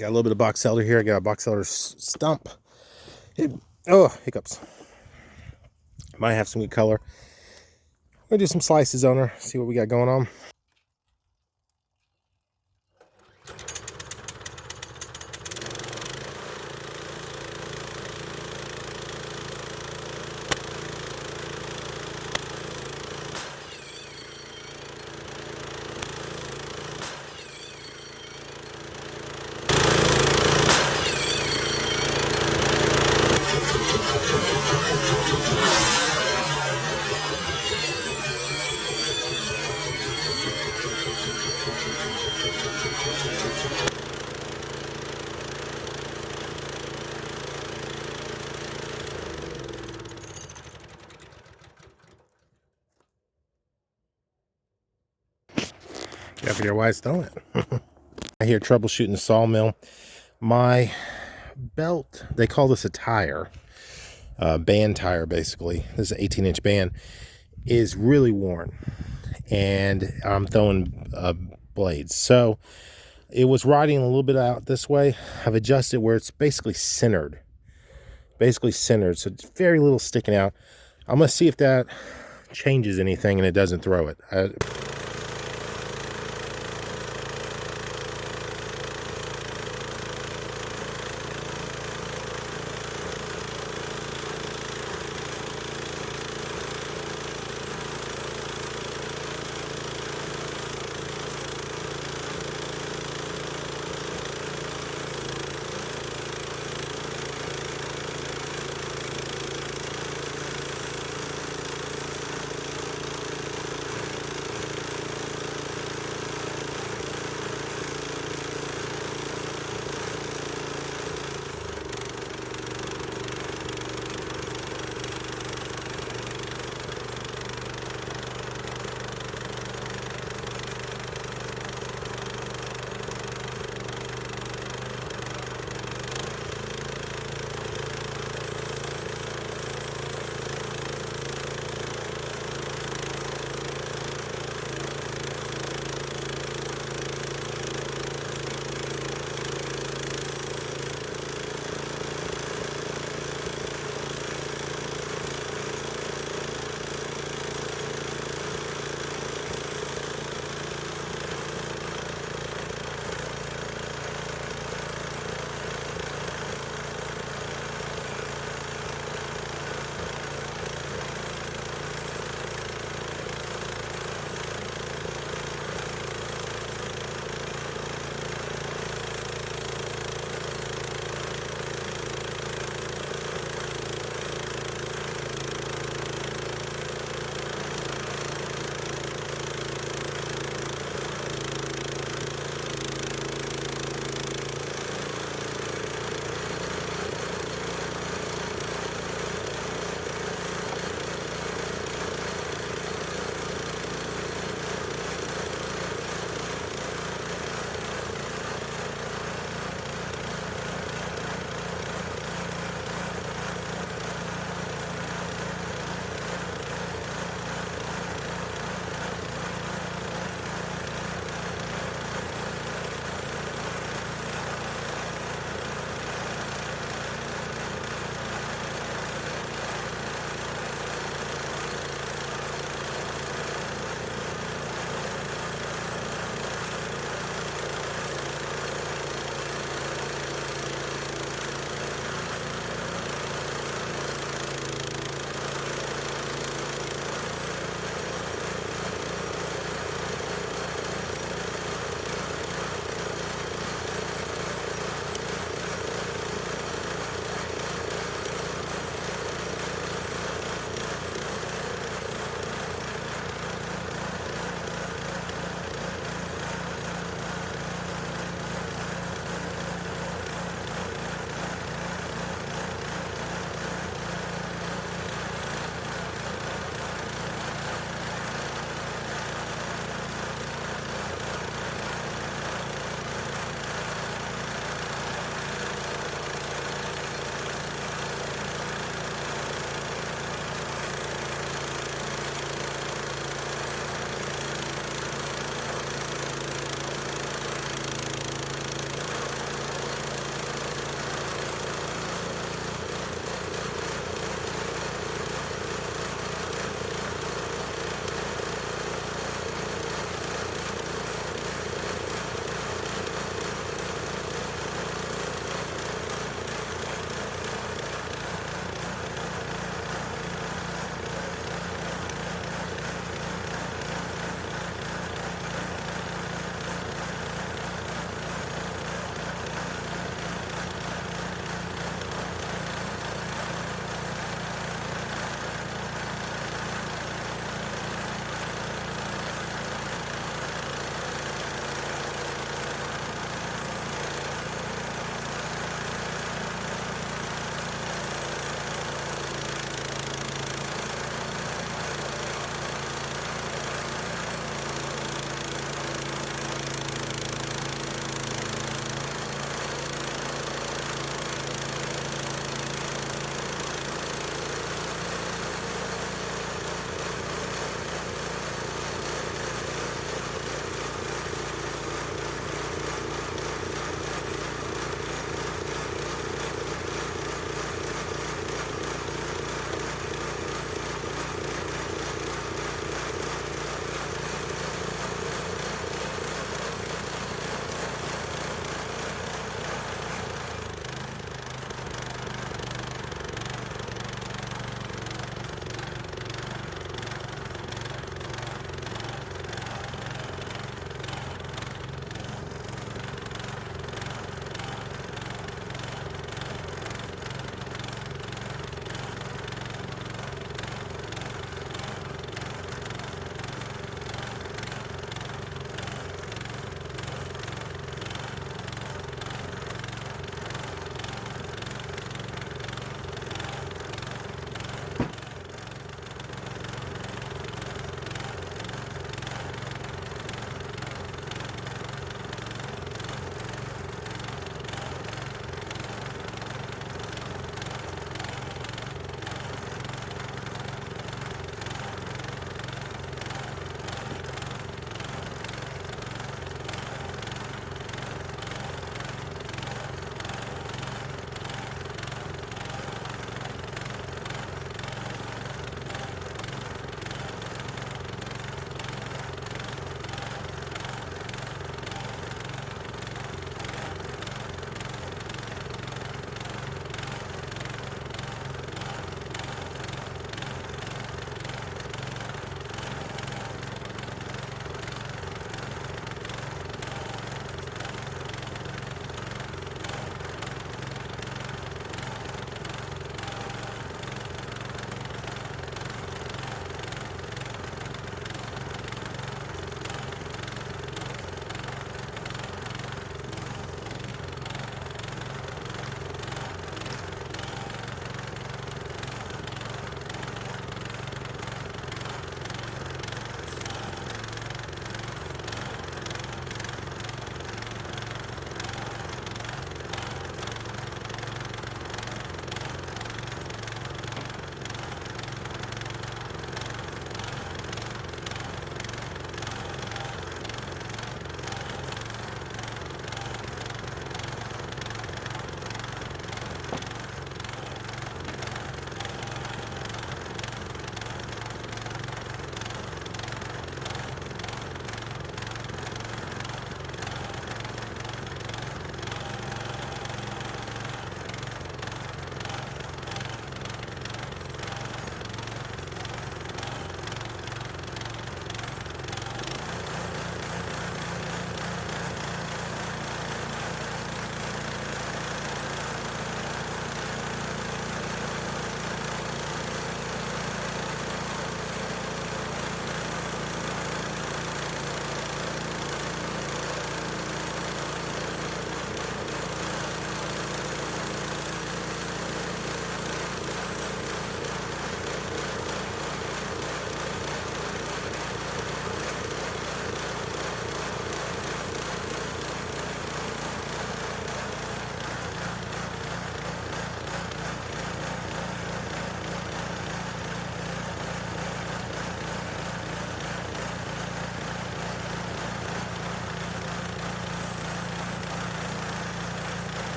Got a little bit of box elder here. I got a box elder stump. Oh, hiccups. Might have some good color. We'll do some slices on her, see what we got going on. Gotta figure out why it's throwing it. I hear troubleshooting the sawmill. My belt, they call this a tire, band tire basically. This is an 18-inch band, is really worn, and I'm throwing blades. So it was riding a little bit out this way. I've adjusted where it's basically centered, so it's very little sticking out. I'm gonna see if that changes anything and it doesn't throw it.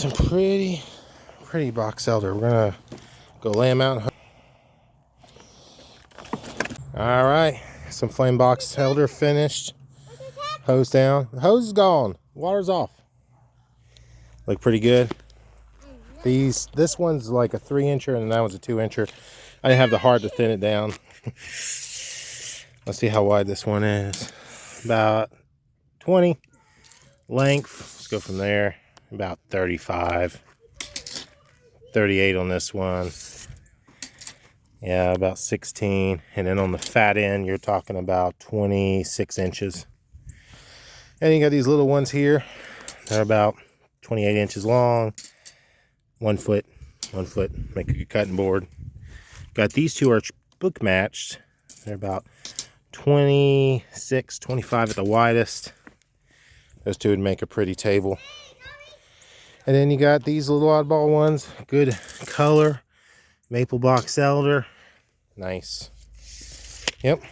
some pretty box elder. We're gonna go lay them out. All right, some flame box elder finished. Hose down. The hose is gone. Water's off. Look pretty good. This one's like a 3-incher and that one's a 2-incher. I didn't have the heart to thin it down. Let's see how wide this one is. About 20 length. Let's go from there. About 35. 38 on this one. Yeah, about 16. And then on the fat end, you're talking about 26 inches. And you got these little ones here. They're about 28 inches long. 1 foot. Make a good cutting board. Got these two are book matched. They're about 26, 25 at the widest. Those two would make a pretty table. And then you got these little oddball ones. Good color. Maple box elder. Nice. Yep.